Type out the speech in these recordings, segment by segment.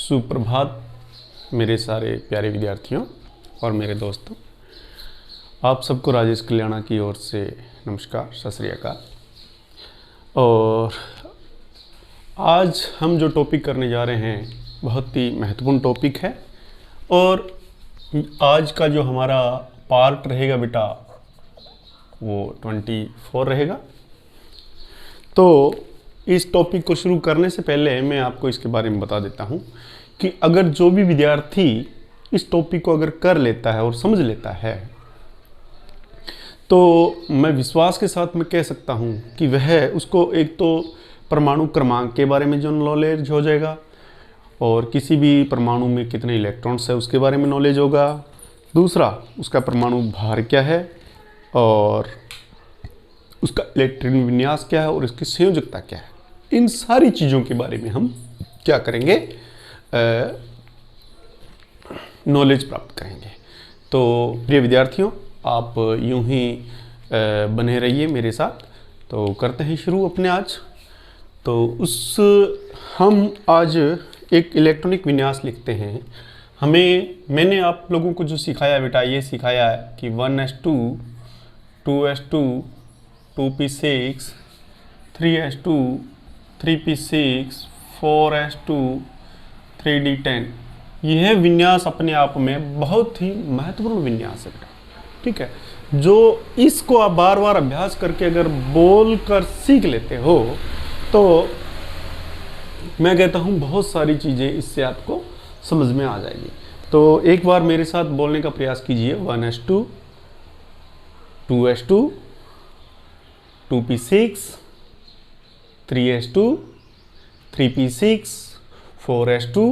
सुप्रभात मेरे सारे प्यारे विद्यार्थियों और मेरे दोस्तों। आप सबको राजेश कल्याणा की ओर से नमस्कार, सत श्री अकाल। और आज हम जो टॉपिक करने जा रहे हैं बहुत ही महत्वपूर्ण टॉपिक है और आज का जो हमारा पार्ट रहेगा बेटा वो 24 रहेगा। तो इस टॉपिक को शुरू करने से पहले मैं आपको इसके बारे में बता देता हूँ कि अगर जो भी विद्यार्थी इस टॉपिक को अगर कर लेता है और समझ लेता है तो मैं विश्वास के साथ मैं कह सकता हूँ कि वह उसको एक तो परमाणु क्रमांक के बारे में जो नॉलेज हो जाएगा और किसी भी परमाणु में कितने इलेक्ट्रॉन्स है उसके बारे में नॉलेज होगा। दूसरा, उसका परमाणु भार क्या है और उसका इलेक्ट्रॉन विन्यास क्या है और इसकी संयोजकता क्या है, इन सारी चीज़ों के बारे में हम क्या करेंगे, नॉलेज प्राप्त करेंगे। तो प्रिय विद्यार्थियों, आप यूं ही बने रहिए मेरे साथ। तो करते हैं शुरू अपने आज। तो हम आज एक इलेक्ट्रॉनिक विन्यास लिखते हैं। मैंने आप लोगों को जो सिखाया बेटा, ये सिखाया है कि 1s2 2s2 2p6 3s2 3p6 4s2 3d10। यह विन्यास अपने आप में बहुत ही महत्वपूर्ण विन्यास है बेटा, ठीक है। जो इसको आप बार बार अभ्यास करके अगर बोल कर सीख लेते हो तो मैं कहता हूँ बहुत सारी चीज़ें इससे आपको समझ में आ जाएगी। तो एक बार मेरे साथ बोलने का प्रयास कीजिए। 1s2 2s2 2p6 3s2 3p6 4s2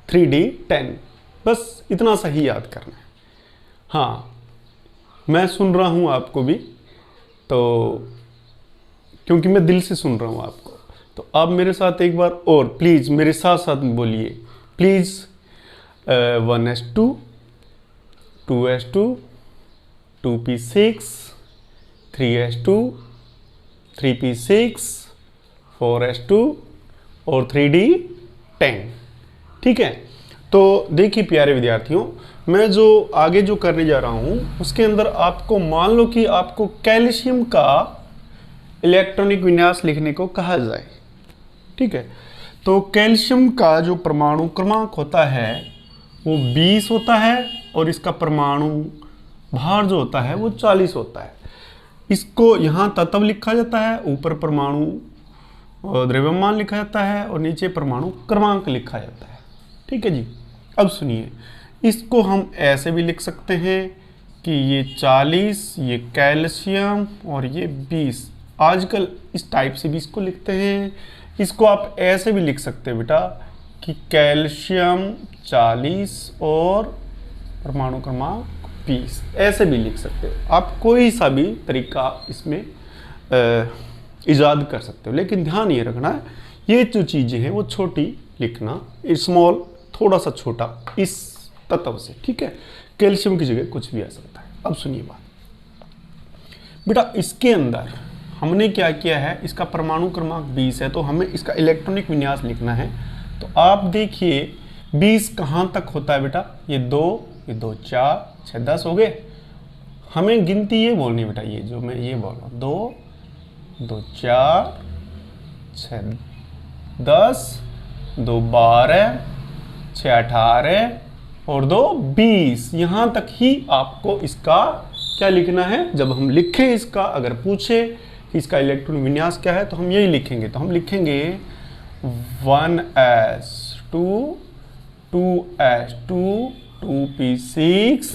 3d10। बस इतना सा ही याद करना है। हाँ, मैं सुन रहा हूँ आपको भी, तो क्योंकि मैं दिल से सुन रहा हूँ आपको। तो आप मेरे साथ एक बार और प्लीज़ मेरे साथ साथ बोलिए please. 1s2 2s2 2p6 3s2 3p6 4s2 और 3d10, ठीक है। तो देखिए प्यारे विद्यार्थियों, मैं जो आगे जो करने जा रहा हूँ उसके अंदर आपको मान लो कि आपको कैल्शियम का इलेक्ट्रॉनिक विन्यास लिखने को कहा जाए, ठीक है। तो कैल्शियम का जो परमाणु क्रमांक होता है वो 20 होता है और इसका परमाणु भार जो होता है वो 40 होता है। इसको यहाँ तत्व लिखा जाता है, ऊपर परमाणु द्रव्यमान लिखा जाता है और नीचे परमाणु क्रमांक लिखा जाता है, ठीक है जी। अब सुनिए, इसको हम ऐसे भी लिख सकते हैं कि ये 40, ये कैल्शियम और ये 20। आजकल इस टाइप से भी इसको लिखते हैं। इसको आप ऐसे भी लिख सकते हैं बेटा कि कैल्शियम 40 और परमाणु क्रमांक 20, ऐसे भी लिख सकते हो आप। कोई सा भी तरीका इसमें इजाद कर सकते हो, लेकिन ध्यान ये रखना है ये जो चीज़ें हैं वो छोटी लिखना, स्मॉल थोड़ा सा छोटा इस तत्व से, ठीक है। कैल्शियम की जगह कुछ भी आ सकता है। अब सुनिए बात बेटा, इसके अंदर हमने क्या किया है, इसका परमाणु क्रमांक 20 है तो हमें इसका इलेक्ट्रॉनिक विन्यास लिखना है। तो आप देखिए 20 कहाँ तक होता है बेटा, ये 2 4 6 10 हो गए। हमें गिनती ये बोलनी बेटा, ये जो मैं ये बोल रहा हूँ 2 2 4 6 10 2 12 6 18 और 2 20। यहाँ तक ही आपको इसका क्या लिखना है। जब हम लिखें इसका, अगर पूछे कि इसका इलेक्ट्रॉन विन्यास क्या है तो हम यही लिखेंगे। तो हम लिखेंगे 1s2 2s2 2p6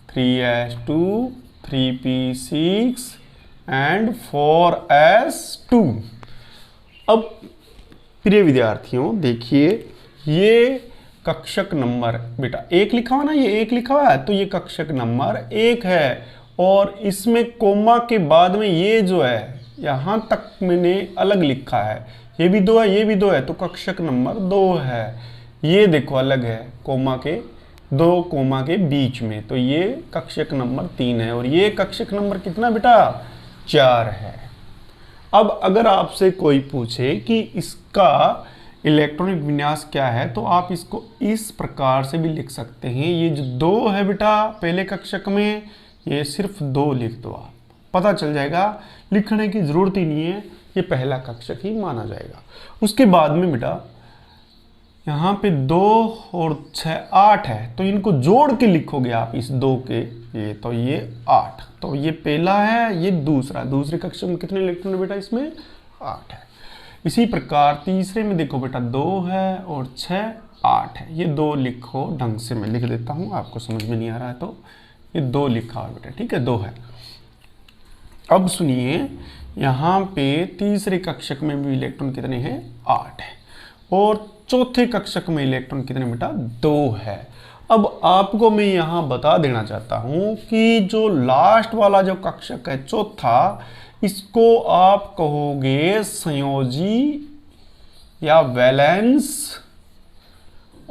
3s2 3p6 and 4s2। अब प्रिय विद्यार्थियों देखिए, ये कक्षक नंबर बेटा 1 लिखा हुआ ना, ये 1 लिखा हुआ है तो ये कक्षक नंबर 1 है। और इसमें कोमा के बाद में ये जो है यहाँ तक मैंने अलग लिखा है, ये भी 2 है ये भी 2 है तो कक्षक नंबर 2 है। ये देखो अलग है कोमा के, 2 कोमा के बीच में, तो ये कक्षक नंबर 3 है। और ये कक्षक नंबर कितना बेटा, 4 है। अब अगर आपसे कोई पूछे कि इसका इलेक्ट्रॉनिक विन्यास क्या है, तो आप इसको इस प्रकार से भी लिख सकते हैं। ये जो 2 है बेटा पहले कक्षक में, ये सिर्फ 2 लिख दो, आप पता चल जाएगा, लिखने की जरूरत ही नहीं है, ये पहला कक्षक ही माना जाएगा। उसके बाद में बेटा यहाँ पे 2 और 6 8 है, तो इनको जोड़ के लिखोगे आप इस 2 के, ये तो ये 8, तो ये पहला है, ये दूसरा, दूसरे कक्षक में कितने इलेक्ट्रॉन है बेटा, इसमें 8 है। इसी प्रकार तीसरे में देखो बेटा 2 है और 6 8 है, ये 2 लिखो, ढंग से मैं लिख देता हूँ, आपको समझ में नहीं आ रहा है तो ये 2 लिखा है बेटा, ठीक है, 2 है। अब सुनिए, यहाँ पे तीसरे कक्षक में भी इलेक्ट्रॉन कितने हैं, 8 है, और चौथे कक्षक में इलेक्ट्रॉन कितने बेटा, 2 है। अब आपको मैं यहाँ बता देना चाहता हूँ कि जो लास्ट वाला जो कक्षक है चौथा, इसको आप कहोगे संयोजी या वैलेंस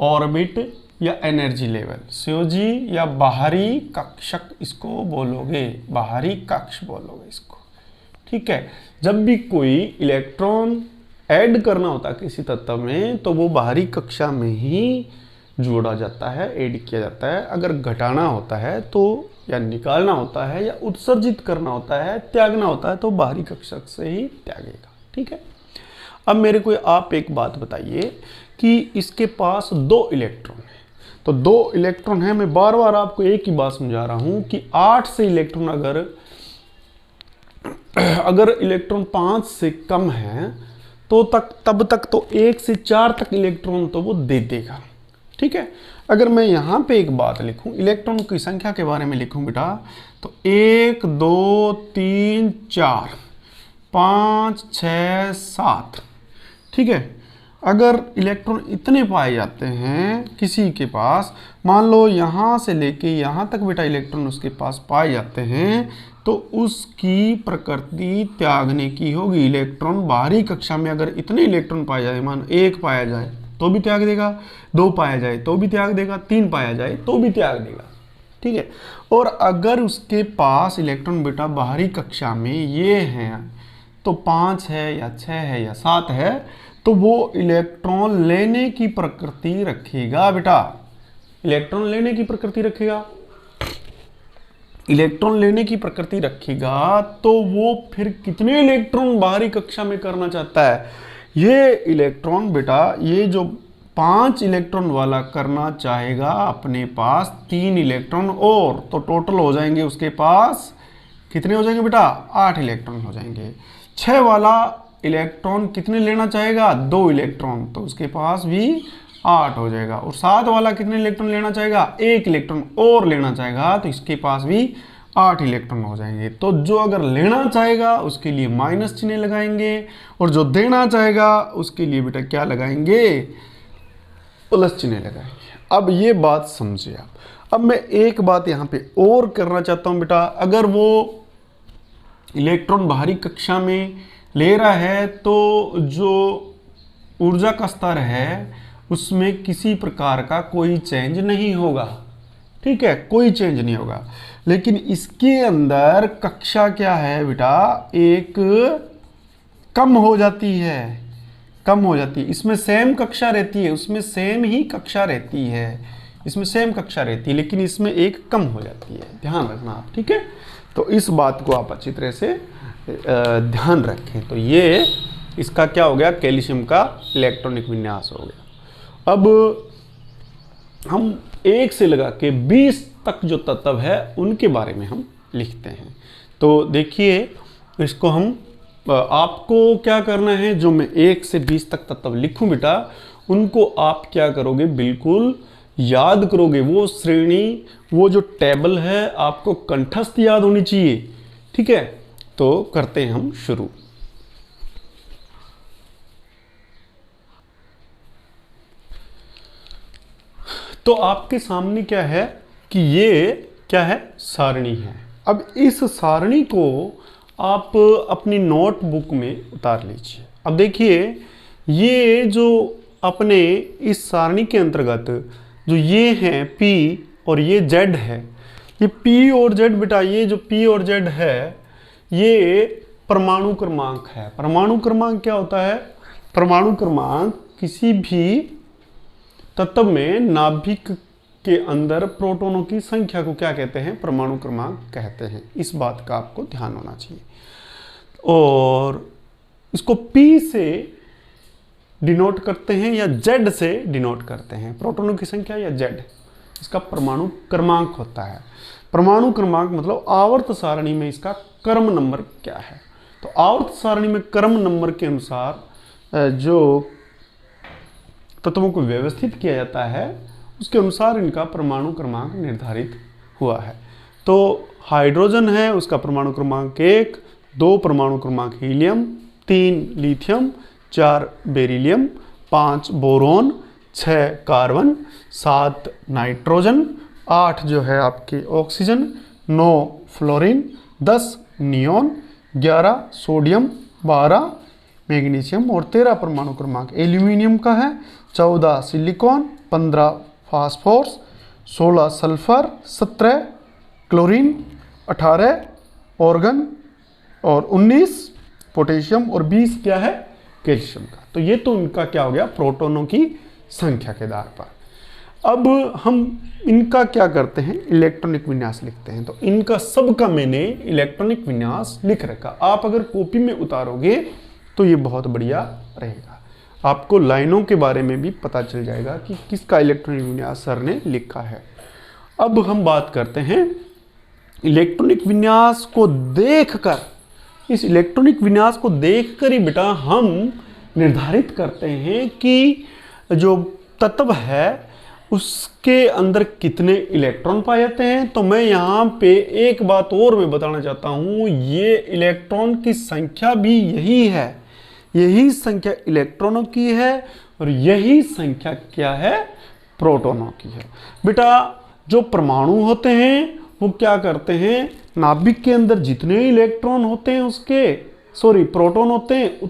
ऑर्बिट या एनर्जी लेवल, संयोजी या बाहरी कक्षक इसको बोलोगे, बाहरी कक्ष बोलोगे इसको, ठीक है। जब भी कोई इलेक्ट्रॉन ऐड करना होता है किसी तत्व में, तो वो बाहरी कक्षा में ही जोड़ा जाता है, ऐड किया जाता है। अगर घटाना होता है तो, या निकालना होता है, या उत्सर्जित करना होता है, त्यागना होता है, तो बाहरी कक्षक से ही त्यागेगा, ठीक है। अब मेरे को आप एक बात बताइए कि इसके पास 2 इलेक्ट्रॉन है, तो 2 इलेक्ट्रॉन है, मैं बार बार आपको एक ही बात समझा रहा हूं कि 8 से इलेक्ट्रॉन अगर इलेक्ट्रॉन 5 से कम है तो तब तक तो 1 से 4 तक इलेक्ट्रॉन तो वो दे देगा, ठीक है। अगर मैं यहाँ पे एक बात लिखूं, इलेक्ट्रॉन की संख्या के बारे में लिखूं बेटा, तो 1 2 3 4 5 6 7, ठीक है। अगर इलेक्ट्रॉन इतने पाए जाते हैं किसी के पास, मान लो यहाँ से लेके यहाँ तक बेटा इलेक्ट्रॉन उसके पास पाए जाते हैं, तो उसकी प्रकृति त्यागने की होगी। इलेक्ट्रॉन बाहरी कक्षा में अगर इतने इलेक्ट्रॉन पाए जाए, मान 1 पाया जाए तो भी त्याग देगा, 2 पाया जाए तो भी त्याग देगा, 3 पाया जाए तो भी त्याग देगा, ठीक है। और अगर उसके पास इलेक्ट्रॉन बेटा बाहरी कक्षा में ये हैं, तो 5 है या 6 है या 7 है, तो वो इलेक्ट्रॉन लेने की प्रकृति रखेगा बेटा, इलेक्ट्रॉन लेने की प्रकृति रखेगा, इलेक्ट्रॉन लेने की प्रकृति रखेगा, तो वो फिर कितने इलेक्ट्रॉन बाहरी कक्षा में करना चाहता है, ये इलेक्ट्रॉन बेटा, ये जो 5 इलेक्ट्रॉन वाला करना चाहेगा अपने पास 3 इलेक्ट्रॉन और, तो टोटल हो जाएंगे उसके पास कितने हो जाएंगे बेटा, 8 इलेक्ट्रॉन हो जाएंगे। 6 वाला इलेक्ट्रॉन कितने लेना चाहेगा, 2 इलेक्ट्रॉन, तो उसके पास भी 8 हो जाएगा। और 7 वाला कितने इलेक्ट्रॉन लेना चाहेगा, 1 इलेक्ट्रॉन और लेना चाहेगा, तो इसके पास भी 8 इलेक्ट्रॉन हो जाएंगे। तो जो अगर लेना चाहेगा उसके लिए माइनस चिन्ह लगाएंगे, और जो देना चाहेगा उसके लिए बेटा क्या लगाएंगे, प्लस चिन्ह लगाएंगे। अब ये बात समझिए आप। अब मैं एक बात यहाँ पे और करना चाहता हूँ बेटा, अगर वो इलेक्ट्रॉन बाहरी कक्षा में ले रहा है तो जो ऊर्जा का स्तर है उसमें किसी प्रकार का कोई चेंज नहीं होगा, ठीक है, कोई चेंज नहीं होगा। लेकिन इसके अंदर कक्षा क्या है बेटा, एक कम हो जाती है, कम हो जाती है। इसमें सेम कक्षा रहती है, उसमें सेम ही कक्षा रहती है, इसमें सेम कक्षा रहती है, लेकिन इसमें एक कम हो जाती है, ध्यान रखना आप, ठीक है। तो इस बात को आप अच्छी तरह से ध्यान रखें। तो ये इसका क्या हो गया, कैल्शियम का इलेक्ट्रॉनिक विन्यास हो गया। अब हम 1 से लगा के 20 तक जो तत्व है उनके बारे में हम लिखते हैं। तो देखिए इसको हम, आपको क्या करना है, जो मैं 1 से 20 तक तत्व लिखूं बेटा, उनको आप क्या करोगे, बिल्कुल याद करोगे। वो श्रेणी, वो जो टेबल है आपको कंठस्थ याद होनी चाहिए, ठीक है। तो करते हैं हम शुरू। तो आपके सामने क्या है कि ये क्या है, सारणी है। अब इस सारणी को आप अपनी नोटबुक में उतार लीजिए। अब देखिए ये जो अपने इस सारणी के अंतर्गत जो ये हैं P और ये Z है, ये P और Z बेटा, ये जो P और Z है ये परमाणु क्रमांक है। परमाणु क्रमांक क्या होता है, परमाणु क्रमांक किसी भी तत्व में नाभिक के अंदर प्रोटॉनों की संख्या को क्या कहते हैं? परमाणु क्रमांक कहते हैं। इस बात का आपको ध्यान होना चाहिए। और इसको P से डिनोट करते हैं या Z से डिनोट करते हैं। प्रोटॉनों की संख्या या Z इसका परमाणु क्रमांक होता है। परमाणु क्रमांक मतलब आवर्त सारणी में इसका क्रम नंबर क्या है। तो आवर्त सारणी में क्रम नंबर के अनुसार जो तत्वों को व्यवस्थित किया जाता है उसके अनुसार इनका परमाणु क्रमांक निर्धारित हुआ है। तो हाइड्रोजन है, उसका परमाणु क्रमांक 1, 2 परमाणु क्रमांक helium, 3 lithium, 4 beryllium, 5 boron, 6 carbon, 7 nitrogen, 8 जो है आपके oxygen, 9 fluorine, 10 neon, 11 sodium, 12 magnesium और 13 परमाणु क्रमांक एल्यूमिनियम का है, 14 silicon, 15 phosphorus, 16 sulphur, 17 chlorine, 18 organ और 19 पोटेशियम और 20 क्या है? कैल्शियम का। तो ये तो इनका क्या हो गया? प्रोटॉनों की संख्या के आधार पर। अब हम इनका क्या करते हैं? इलेक्ट्रॉनिक विन्यास लिखते हैं। तो इनका सबका मैंने इलेक्ट्रॉनिक विन्यास लिख रखा। आप अगर कॉपी में उतारोगे तो ये बहुत बढ़िया रहेगा। आपको लाइनों के बारे में भी पता चल जाएगा कि किसका इलेक्ट्रॉनिक विन्यास सर ने लिखा है। अब हम बात करते हैं इलेक्ट्रॉनिक विन्यास को देखकर। इस इलेक्ट्रॉनिक विन्यास को देखकर ही बेटा हम निर्धारित करते हैं कि जो तत्व है उसके अंदर कितने इलेक्ट्रॉन पाए जाते हैं। तो मैं यहाँ पे एक बात और मैं बताना चाहता हूँ, ये इलेक्ट्रॉन की संख्या भी यही है, यही संख्या इलेक्ट्रॉनों की है और यही संख्या क्या है? प्रोटॉनों की है। बेटा जो परमाणु होते हैं वो क्या करते हैं? नाभिक के अंदर जितने इलेक्ट्रॉन होते हैं प्रोटॉन होते हैं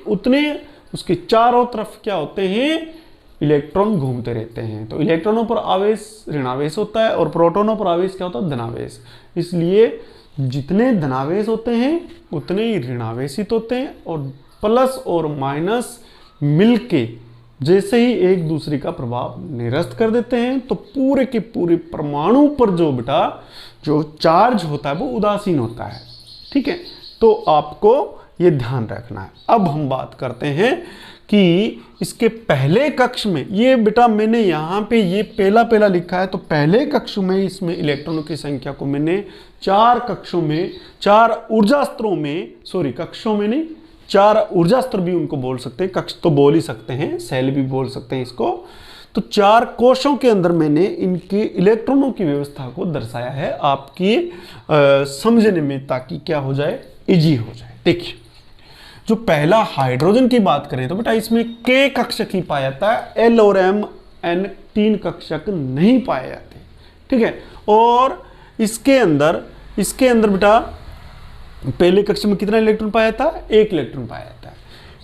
उतने उसके चारों तरफ क्या होते हैं? इलेक्ट्रॉन घूमते रहते हैं। तो इलेक्ट्रॉनों पर आवेश ऋणावेश होता है और प्रोटॉनों पर आवेश क्या होता है? धनावेश। इसलिए जितने धनावेश होते हैं उतने ही ऋणावेशित होते हैं और प्लस और माइनस मिलके जैसे ही एक दूसरे का प्रभाव निरस्त कर देते हैं तो पूरे के पूरे परमाणु पर जो बेटा जो चार्ज होता है वो उदासीन होता है। ठीक है, तो आपको ये ध्यान रखना है। अब हम बात करते हैं कि इसके पहले कक्ष में, ये बेटा मैंने यहाँ पे ये पहला लिखा है, तो पहले कक्ष में इसमें इलेक्ट्रॉनों की संख्या को मैंने 4 कक्षों में 4 ऊर्जा स्तरों में, कक्षों में नहीं, 4 ऊर्जा स्तर भी उनको बोल सकते हैं, कक्ष तो बोल ही सकते हैं, सेल भी बोल सकते हैं इसको। तो 4 कोशों के अंदर मैंने इनके इलेक्ट्रॉनों की व्यवस्था को दर्शाया है आपकी समझने में, ताकि क्या हो जाए? इजी हो जाए। देखिए जो पहला हाइड्रोजन की बात करें तो बेटा इसमें K कक्षक ही पाया जाता है, L और M N 3 कक्षक नहीं पाए जाते। ठीक है, और इसके अंदर बेटा पहले कक्ष में कितना इलेक्ट्रॉन पाया जाता है? 1 इलेक्ट्रॉन पाया जाता है।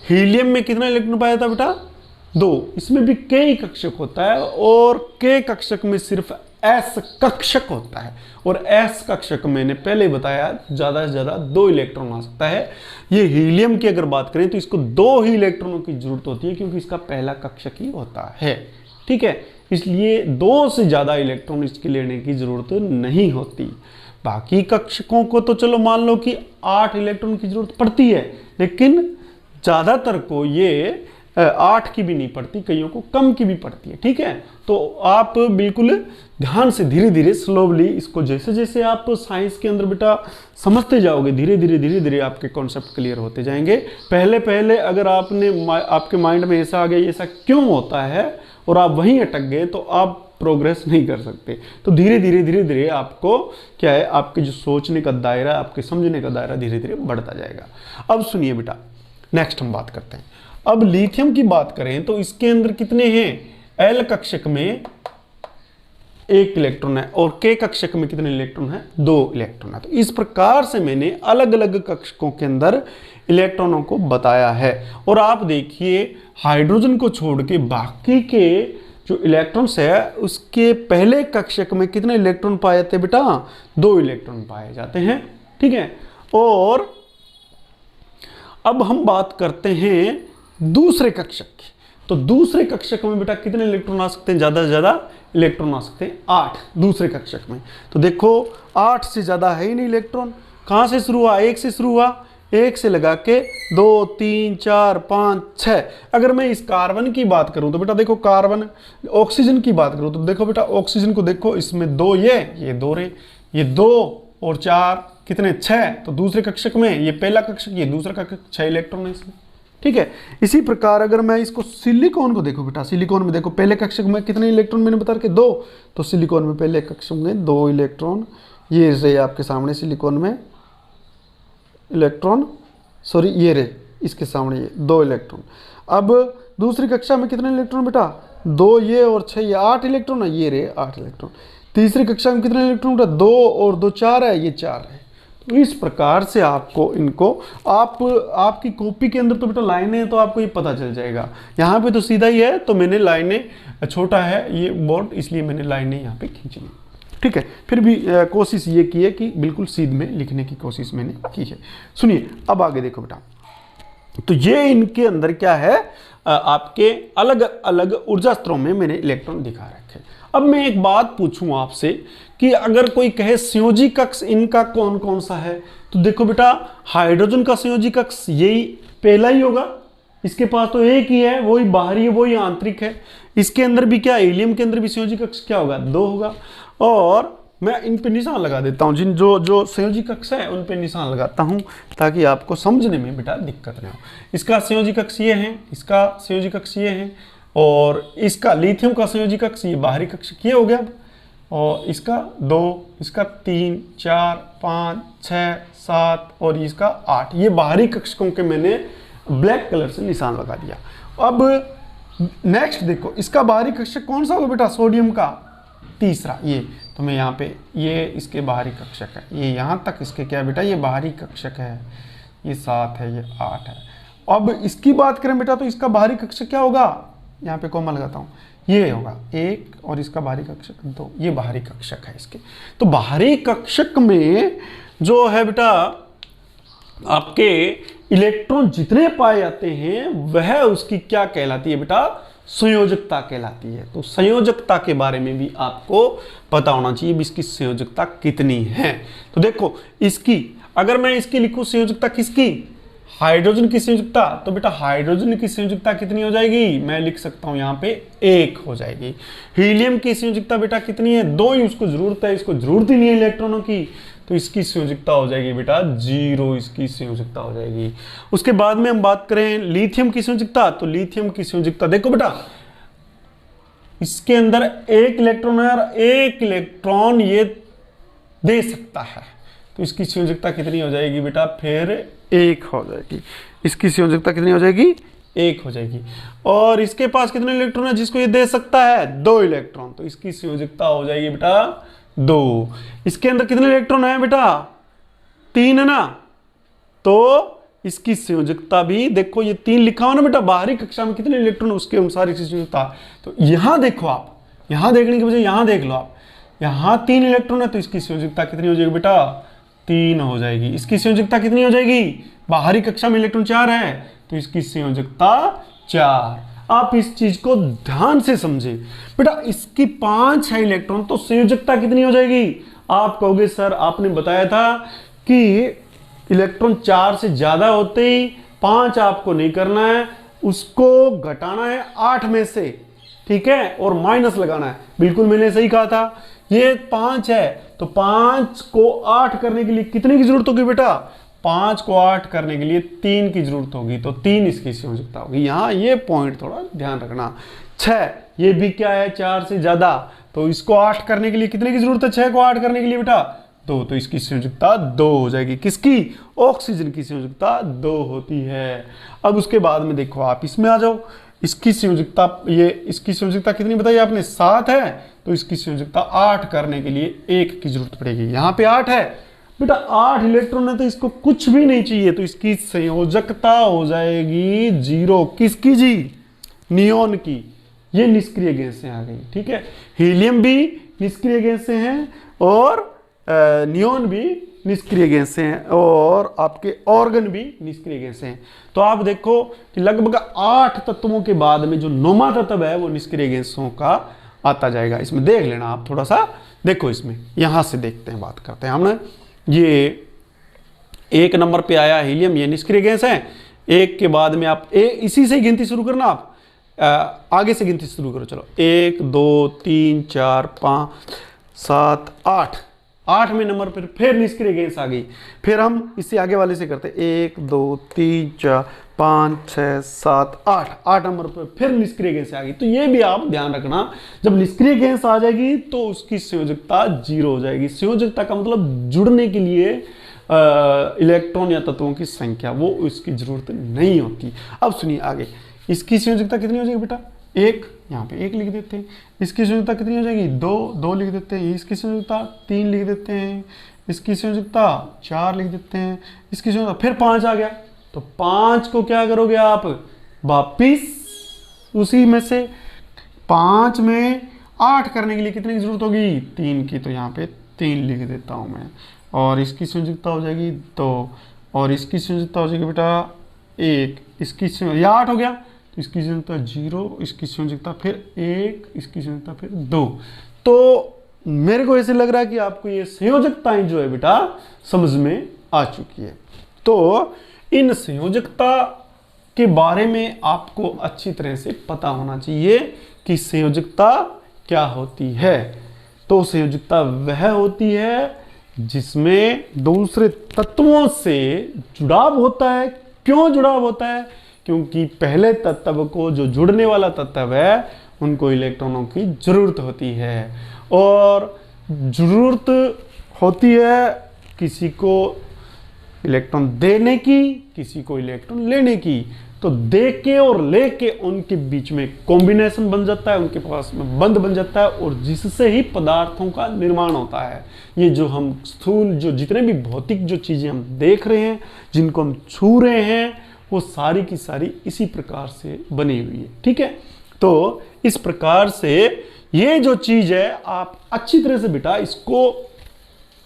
हीलियम में कितना इलेक्ट्रॉन पाया जाता है बेटा? 2। इसमें भी K कक्षक होता है और K कक्षक में सिर्फ S कक्षक होता है और S कक्षक मैंने पहले बताया ज्यादा से ज्यादा 2 इलेक्ट्रॉन आ सकता है। ये हीलियम की अगर बात करें तो इसको 2 ही इलेक्ट्रॉनों की जरूरत होती है क्योंकि इसका पहला कक्षक ही होता है। ठीक है, इसलिए 2 से ज्यादा इलेक्ट्रॉन इसके लेने की जरूरत नहीं होती। बाकी कक्षकों को तो चलो मान लो कि 8 इलेक्ट्रॉन की जरूरत पड़ती है, लेकिन ज्यादातर को ये 8 की भी नहीं पड़ती, कईयों को कम की भी पड़ती है। ठीक है, तो आप बिल्कुल ध्यान से धीरे धीरे स्लोली इसको जैसे जैसे आप साइंस के अंदर बेटा समझते जाओगे धीरे धीरे आपके कॉन्सेप्ट क्लियर होते जाएंगे। पहले अगर आपके माइंड में ऐसा आ गया ऐसा क्यों होता है और आप वहीं अटक गए तो आप प्रोग्रेस नहीं कर सकते। तो धीरे धीरे आपको क्या है, आपके जो सोचने का दायरा, आपके समझने का दायरा धीरे धीरे बढ़ता जाएगा। अब सुनिए बेटा, नेक्स्ट हम बात करते हैं। अब लिथियम की बात करें तो इसके अंदर कितने हैं? L कक्षक में 1 इलेक्ट्रॉन है और K कक्षक में कितने इलेक्ट्रॉन है? 2 इलेक्ट्रॉन है। तो इस प्रकार से मैंने अलग अलग कक्षकों के अंदर इलेक्ट्रॉनों को बताया है। और आप देखिए हाइड्रोजन को छोड़ के बाकी के जो इलेक्ट्रॉन्स है उसके पहले कक्षक में कितने इलेक्ट्रॉन पाए जाते हैं बेटा? 2 इलेक्ट्रॉन पाए जाते हैं। ठीक है, और अब हम बात करते हैं दूसरे कक्षक की। तो दूसरे कक्षक में बेटा कितने इलेक्ट्रॉन आ सकते हैं? ज़्यादा से ज़्यादा इलेक्ट्रॉन आ सकते हैं 8 दूसरे कक्षक में। तो देखो 8 से ज़्यादा है ही नहीं इलेक्ट्रॉन। कहाँ से शुरू हुआ? 1 से शुरू हुआ, 1 से लगा के 2 3 4 5 6। अगर मैं इस कार्बन की बात करूं तो बेटा देखो कार्बन, ऑक्सीजन की बात करूं तो देखो बेटा ऑक्सीजन को देखो, इसमें 2 ये 2 रे, ये 2 और 4 कितने? 6। तो दूसरे कक्षक में ये पहला कक्षक, ये दूसरा कक्षक, 6 इलेक्ट्रॉन है इसमें। ठीक है, इसी प्रकार अगर मैं इसको सिलिकॉन को देखो बेटा, सिलिकॉन में देखो पहले कक्षक में कितने इलेक्ट्रॉन मैंने बता रखे? 2। तो सिलिकॉन में पहले कक्षक में 2 इलेक्ट्रॉन, ये रहे आपके सामने सिलिकॉन में इलेक्ट्रॉन, सॉरी ये रहे इसके सामने ये 2 इलेक्ट्रॉन। अब दूसरी कक्षा में कितने इलेक्ट्रॉन बेटा? 2 ये और 6 ये 8 इलेक्ट्रॉन है, ये रहे 8 इलेक्ट्रॉन। तीसरी कक्षा में कितने इलेक्ट्रॉन बेटा? 2 और 2 4 है, ये 4 है। तो इस प्रकार से आपको इनको आपकी कॉपी के अंदर तो बेटा लाइनें हैं तो आपको ये पता चल जाएगा। यहाँ पे तो सीधा ही है, तो मैंने लाइनें, छोटा है ये बोर्ड इसलिए मैंने लाइनें यहाँ पे खींची हैं। ठीक है, फिर भी कोशिश ये की है कि बिल्कुल सीध में लिखने की कोशिश मैंने की है। सुनिए अब आगे देखो बेटा, तो ये इनके अंदर क्या है, आपके अलग अलग ऊर्जा स्तरों में मैंने इलेक्ट्रॉन दिखा रखे। अब मैं एक बात पूछूं आपसे कि अगर कोई कहे संयोजी कक्ष इनका कौन कौन सा है, तो देखो बेटा हाइड्रोजन का संयोजी कक्ष यही पहला ही होगा, इसके पास तो एक ही है, वही बाहरी है वही आंतरिक है। इसके अंदर भी क्या, हीलियम के अंदर भी संयोजी कक्ष क्या होगा? 2 होगा। और मैं इन पे निशान लगा देता हूँ, जिन जो संयोजी कक्ष है उन पे निशान लगाता हूँ ताकि आपको समझने में बेटा दिक्कत ना हो। इसका संयोजी कक्ष ये है, इसका संयोजी कक्ष ये है, और इसका लिथियम का संयोजी कक्ष ये बाहरी कक्ष ये हो गया। और इसका 2, इसका 3 4 5 6 7 और इसका 8, ये बाहरी कक्षकों के मैंने ब्लैक कलर से निशान लगा दिया। अब नेक्स्ट देखो इसका बाहरी कक्षक कौन सा होगा बेटा? सोडियम का तीसरा, ये तो मैं यहाँ पे ये इसके बाहरी कक्षक है, ये यहाँ तक इसके क्या बेटा? ये बाहरी कक्षक है, ये 7 है, ये 8 है। अब इसकी बात करें बेटा तो इसका बाहरी कक्षक क्या होगा? यहाँ पे कॉमा लगाता हूँ, ये होगा 1 और इसका बाहरी कक्षक 2, ये बाहरी कक्षक है इसके। तो बाहरी कक्षक में जो है बेटा आपके इलेक्ट्रॉन जितने पाए जाते हैं वह उसकी क्या कहलाती है बेटा? संयोजकता कहलाती है। तो संयोजकता के बारे में भी आपको पता होना चाहिए भी इसकी संयोजकता कितनी है। तो देखो इसकी, अगर मैं इसकी लिखूं संयोजकता किसकी? हाइड्रोजन की संयोजकता, तो बेटा हाइड्रोजन की संयोजकता कितनी हो जाएगी? मैं लिख सकता हूं यहाँ पे 1 हो जाएगी। हीलियम की संयोजकता बेटा कितनी है? 2 ही उसको जरूरत है, इसको जरूरत ही नहीं है इलेक्ट्रॉनों की, तो इसकी संयोजकता हो जाएगी बेटा 0, इसकी संयोजकता हो जाएगी। उसके बाद में हम बात करें लिथियम की संयोजकता, तो लिथियम की संयोजकता देखो बेटा इसके अंदर 1 इलेक्ट्रॉन है और 1 इलेक्ट्रॉन ये दे सकता है, तो इसकी संयोजकता कितनी हो जाएगी बेटा? फिर 1 हो जाएगी। इसकी संयोजकता कितनी हो जाएगी? 1 हो जाएगी। और इसके पास कितने इलेक्ट्रॉन है जिसको ये दे सकता है? 2 इलेक्ट्रॉन, तो इसकी संयोजकता हो जाएगी बेटा 2। इसके अंदर कितने इलेक्ट्रॉन है बेटा? 3 है ना, तो इसकी संयोजकता भी देखो ये 3 लिखा हो ना बेटा, बाहरी कक्षा में कितने इलेक्ट्रॉन उसके अनुसार इसकी संयोजकता। तो यहां देखो आप, यहां देखने के बजाय यहां देख लो आप, यहां 3 इलेक्ट्रॉन है तो इसकी संयोजकता कितनी हो जाएगी बेटा? 3 हो जाएगी। इसकी संयोजकता कितनी हो जाएगी? बाहरी कक्षा में इलेक्ट्रॉन 4 है तो इसकी संयोजकता 4। आप इस चीज को ध्यान से समझें बेटा, इसकी 5 है इलेक्ट्रॉन तो संयोजकता कितनी हो जाएगी? आप कहोगे सर आपने बताया था कि इलेक्ट्रॉन 4 से ज्यादा होते ही 5 आपको नहीं करना है, उसको घटाना है 8 में से, ठीक है, और माइनस लगाना है। बिल्कुल मैंने सही कहा था। ये 5 है तो 5 को 8 करने के लिए कितने की जरूरत होगी बेटा? 5 को 8 करने के लिए 3 की जरूरत होगी, तो 3 इसकी संयोजकता होगी। यहाँ ये पॉइंट थोड़ा ध्यान रखना। 6 ये भी क्या है? 4 से ज्यादा, तो इसको 8 करने के लिए कितने की जरूरत है? 6 को 8 करने के लिए बेटा 2, तो इसकी संयोजकता 2 हो जाएगी। किसकी? ऑक्सीजन की संयोजकता 2 होती है। अब उसके बाद में देखो आप इसमें आ जाओ, इसकी संयोजकता, ये इसकी संयोजकता कितनी बताई आपने? 7 है, तो इसकी संयोजकता 8 करने के लिए 1 की जरूरत पड़ेगी। यहाँ पे 8 है बेटा, 8 इलेक्ट्रॉन है तो इसको कुछ भी नहीं चाहिए, तो इसकी संयोजकता हो जाएगी 0। किसकी जी? नियोन की। ये निष्क्रिय गैसें आ गई, ठीक है। हीलियम भी निष्क्रिय गैसें हैं और नियोन भी निष्क्रिय गैस हैं और आपके ऑर्गन भी निष्क्रिय गैस हैं। तो आप देखो कि लगभग 8 तत्वों के बाद में जो 9वां तत्व है वो निष्क्रिय गैसों का आता जाएगा। इसमें देख लेना आप थोड़ा सा, देखो इसमें यहां से देखते हैं, बात करते हैं हमने। ये 1 नंबर पे आया हीलियम, ये निष्क्रिय गैस है। 1 के बाद में आप इसी से गिनती शुरू करना, आप आगे से गिनती शुरू करो। चलो 1 2 3 4 5 7 8, 8वें नंबर पर फिर निष्क्रिय गैस आ गई। फिर हम इससे आगे वाले से करते 1 2 3 4 5 6 7 8, 8 नंबर पर फिर निष्क्रिय गैस आ गई। तो ये भी आप ध्यान रखना, जब निष्क्रिय गैस आ जाएगी तो उसकी संयोजकता 0 हो जाएगी। संयोजकता का मतलब जुड़ने के लिए इलेक्ट्रॉन या तत्वों की संख्या, वो उसकी जरूरत नहीं होती। अब सुनिए आगे, इसकी संयोजकता कितनी हो जाएगी बेटा? 1, यहाँ पे 1 लिख देते हैं। इसकी संयोजकता कितनी हो जाएगी? 2, 2 लिख देते हैं। इसकी संयोजकता 3 लिख देते हैं। इसकी संयोजकता 4 लिख देते हैं। इसकी संयोजकता फिर 5 आ गया, तो 5 को क्या करोगे आप? वापिस उसी में से 5 में 8 करने के लिए कितने की जरूरत होगी? 3 की, तो यहाँ पे 3 लिख देता हूँ मैं। और इसकी संयोजकता हो जाएगी 2, और इसकी संयोजकता हो जाएगी बेटा 1, इसकी या 8 हो गया, तो इसकी संयोजकता 0, इसकी संयोजकता फिर 1, इसकी संयोजकता फिर 2। तो मेरे को ऐसे लग रहा है कि आपको ये संयोजकताएं जो है बेटा समझ में आ चुकी है। तो इन संयोजकता के बारे में आपको अच्छी तरह से पता होना चाहिए कि संयोजकता क्या होती है। तो संयोजकता वह होती है जिसमें दूसरे तत्वों से जुड़ाव होता है। क्यों जुड़ाव होता है? क्योंकि पहले तत्व को, जो जुड़ने वाला तत्व है, उनको इलेक्ट्रॉनों की जरूरत होती है, और जरूरत होती है किसी को इलेक्ट्रॉन देने की, किसी को इलेक्ट्रॉन लेने की। तो दे के और ले के उनके बीच में कॉम्बिनेशन बन जाता है, उनके पास में बंध बन जाता है, और जिससे ही पदार्थों का निर्माण होता है। ये जो हम स्थूल, जो जितने भी भौतिक जो चीजें हम देख रहे हैं, जिनको हम छू रहे हैं, वो सारी की सारी इसी प्रकार से बनी हुई है। ठीक है, तो इस प्रकार से ये जो चीज है, आप अच्छी तरह से बेटा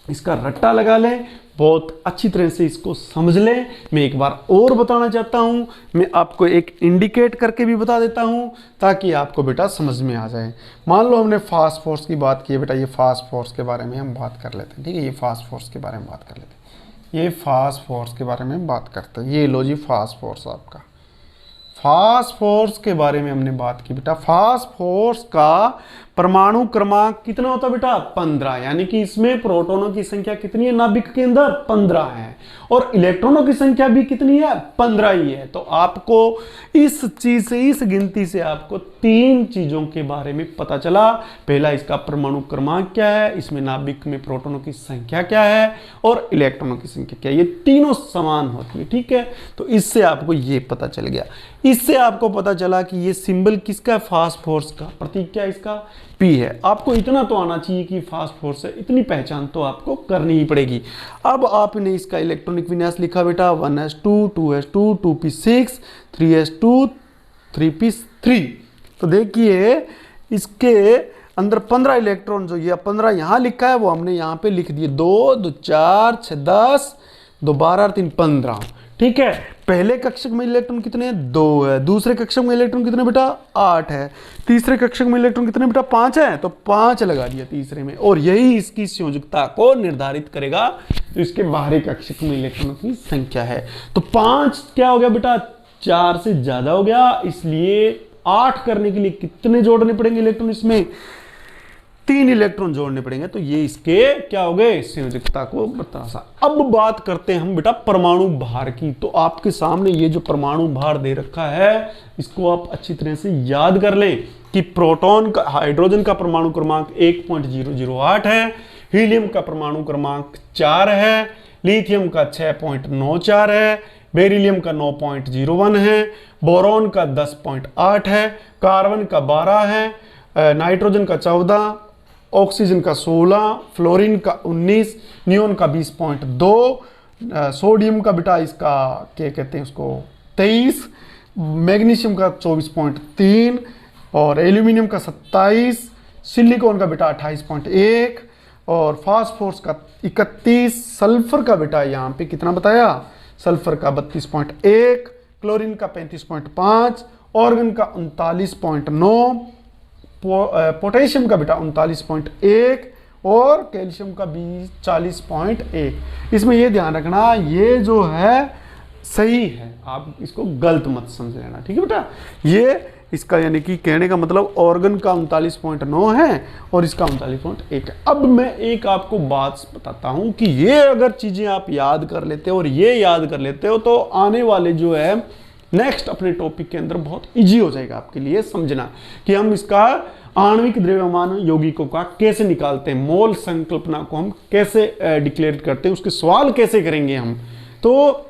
इसका रट्टा लगा लें, बहुत अच्छी तरह से इसको समझ लें। मैं एक बार और बताना चाहता हूं, मैं आपको एक इंडिकेट करके भी बता देता हूं, ताकि आपको बेटा समझ में आ जाए। मान लो हमने फास्ट फोर्स की बात की है बेटा, ये फास्ट फोर्स के बारे में हम बात कर लेते हैं। ठीक है, ये फास्ट फोर्स के बारे में बात कर लेते हैं। ये फास्ट फोर्स के बारे में बात करते हैं। ये लो जी फास्ट फोर्स, आपका फास्ट फोर्स के बारे में हमने बात की बेटा। फास्ट फोर्स का परमाणु क्रमांक कितना होता है बेटा? 15। यानी कि इसमें प्रोटॉनों की संख्या कितनी है नाभिक के अंदर? 15 है, और इलेक्ट्रॉनों की संख्या भी कितनी है? 15 ही है। तो आपको इस चीज से, इस गिनती से आपको 3 चीजों के बारे में पता चला। पहला, इसका परमाणु क्रमांक क्या है, इसमें नाभिक में प्रोटॉनों की संख्या क्या है, और इलेक्ट्रॉनों की संख्या क्या है। ये तीनों समान होती है। ठीक है, तो इससे आपको ये पता चल गया। इससे आपको पता चला कि ये सिंबल किसका? फास्ट फोर्स का। प्रतीक क्या इसका? P है। आपको इतना तो आना चाहिए कि फास्ट फोर्स है, इतनी पहचान तो आपको करनी ही पड़ेगी। अब आपने इसका इलेक्ट्रॉनिक विन्यास लिखा बेटा, 1s2 2s2 2p6 3s2 3p3। तो देखिए इसके अंदर 15 इलेक्ट्रॉन, जो ये 15 यहाँ लिखा है, वो हमने यहाँ पे लिख दिए। 2 2 4 6 10 2 12 3 15। ठीक है, पहले कक्षक में इलेक्ट्रॉन कितने हैं? 2 है। दूसरे कक्षक में इलेक्ट्रॉन कितने बेटा? 8 है। तीसरे कक्षक में इलेक्ट्रॉन कितने बेटा? 5 है। तो 5 लगा दिया तीसरे में, और यही इसकी संयोजकता को निर्धारित करेगा। तो इसके बाहरी कक्षक में इलेक्ट्रॉनों की संख्या है। तो 5 क्या हो गया बेटा? 4 से ज्यादा हो गया, इसलिए 8 करने के लिए कितने जोड़ने पड़ेंगे इलेक्ट्रॉन? इसमें 3 इलेक्ट्रॉन जोड़ने पड़ेंगे। तो ये इसके क्या हो गए? संयोजकता को बता सा। अब बात करते हैं हम बेटा परमाणु भार की। तो आपके सामने ये जो परमाणु भार दे रखा है, इसको आप अच्छी तरह से याद कर लें कि प्रोटॉन का, हाइड्रोजन का परमाणु क्रमांक 1.008 है, हीलियम का परमाणु क्रमांक 4 है, लिथियम का 6.94 है, बेरिलियम का 9.01 है, बोरॉन का 10.8 है, कार्बन का 12 है, नाइट्रोजन का 14, ऑक्सीजन का 16, फ्लोरीन का 19, नियोन का 20.2, सोडियम का बेटा इसका क्या कहते हैं उसको 23, मैग्नीशियम का 24.3, और एल्यूमिनियम का 27, सिलिकॉन का बेटा 28.1, और फास्फोरस का 31, सल्फर का बेटा यहाँ पे कितना बताया, सल्फर का 32.1, क्लोरीन का 35.5, ऑर्गन का 39.9, पोटेशियम का बेटा 39.1 और कैल्शियम का 40.1। इसमें ये ध्यान रखना ये जो है सही है, आप इसको गलत मत समझ लेना, ठीक है बेटा। ये इसका यानी कि कहने का मतलब ऑर्गन का 39.9 है और इसका 39.1 है। अब मैं एक आपको बात बताता हूं कि ये अगर चीजें आप याद कर लेते हो और ये याद कर लेते हो तो आने वाले जो है नेक्स्ट अपने टॉपिक के अंदर बहुत इजी हो जाएगा आपके लिए समझना कि हम इसका आणविक द्रव्यमान यौगिकों का कैसे निकालते हैं, मोल संकल्पना को हम कैसे डिक्लेयर करते हैं, उसके सवाल कैसे करेंगे हम, तो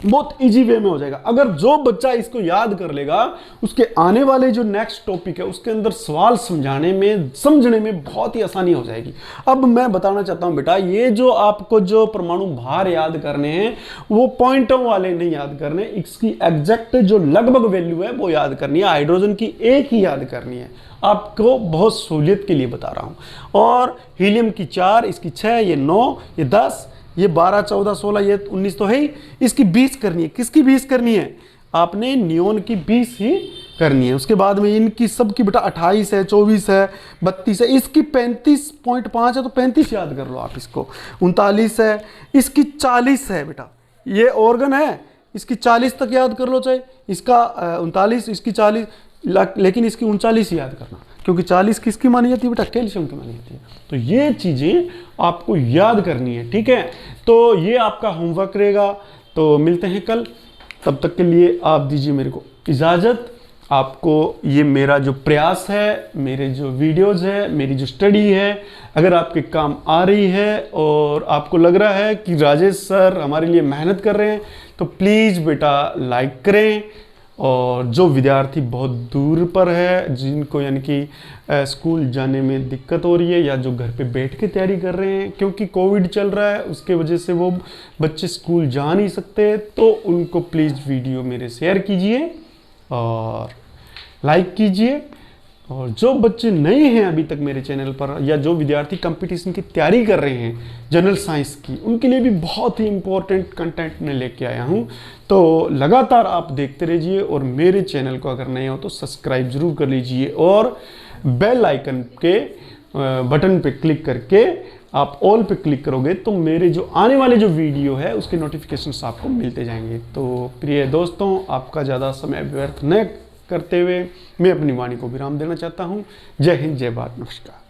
बहुत इजी वे में हो जाएगा। अगर जो बच्चा इसको याद कर लेगा उसके आने वाले जो नेक्स्ट टॉपिक है उसके अंदर सवाल समझने में बहुत ही आसानी हो जाएगी। अब मैं बताना चाहता हूं बेटा, ये जो आपको जो परमाणु भार याद करने हैं वो पॉइंटों वाले नहीं याद करने, इसकी एग्जैक्ट जो लगभग वैल्यू है वो याद करनी है। हाइड्रोजन की एक ही याद करनी है, आपको बहुत सहूलियत के लिए बता रहा हूं। और हीलियम की 4, इसकी 6, ये 9, ये 10, ये 12, 14, 16, ये 19 तो है ही, इसकी 20 करनी है। किसकी 20 करनी है, आपने नियोन की 20 ही करनी है। उसके बाद में इनकी सबकी बेटा 28 है, 24 है, 32 है, इसकी 35.5 है तो 35 याद कर लो आप इसको। 39 है, इसकी 40 है बेटा, ये ऑर्गन है, इसकी 40 तक याद कर लो, चाहे इसका 39, इसकी 40, लेकिन इसकी 39 याद करना, क्योंकि 40 किसकी मानी जाती है बेटा, कैल्शियम की मानी जाती है। तो ये चीजें आपको याद करनी है, ठीक है। तो ये आपका होमवर्क रहेगा, तो मिलते हैं कल, तब तक के लिए आप दीजिए मेरे को इजाजत। आपको ये मेरा जो प्रयास है, मेरे जो वीडियोस है, मेरी जो स्टडी है, अगर आपके काम आ रही है और आपको लग रहा है कि राजेश सर हमारे लिए मेहनत कर रहे हैं, तो प्लीज़ बेटा लाइक करें। और जो विद्यार्थी बहुत दूर पर है, जिनको यानी कि स्कूल जाने में दिक्कत हो रही है या जो घर पे बैठ के तैयारी कर रहे हैं, क्योंकि कोविड चल रहा है उसके वजह से वो बच्चे स्कूल जा नहीं सकते, तो उनको प्लीज़ वीडियो मेरे शेयर कीजिए और लाइक कीजिए। और जो बच्चे नए हैं अभी तक मेरे चैनल पर, या जो विद्यार्थी कंपटीशन की तैयारी कर रहे हैं जनरल साइंस की, उनके लिए भी बहुत ही इंपॉर्टेंट कंटेंट मैं लेके आया हूं। तो लगातार आप देखते रहिए और मेरे चैनल को अगर नए हो तो सब्सक्राइब जरूर कर लीजिए और बेल आइकन के बटन पे क्लिक करके आप ऑल पे क्लिक करोगे तो मेरे जो आने वाले जो वीडियो है उसके नोटिफिकेशंस आपको मिलते जाएंगे। तो प्रिय दोस्तों, आपका ज़्यादा समय व्यर्थ न करते हुए मैं अपनी वाणी को विराम देना चाहता हूँ। जय हिंद, जय भारत, नमस्कार।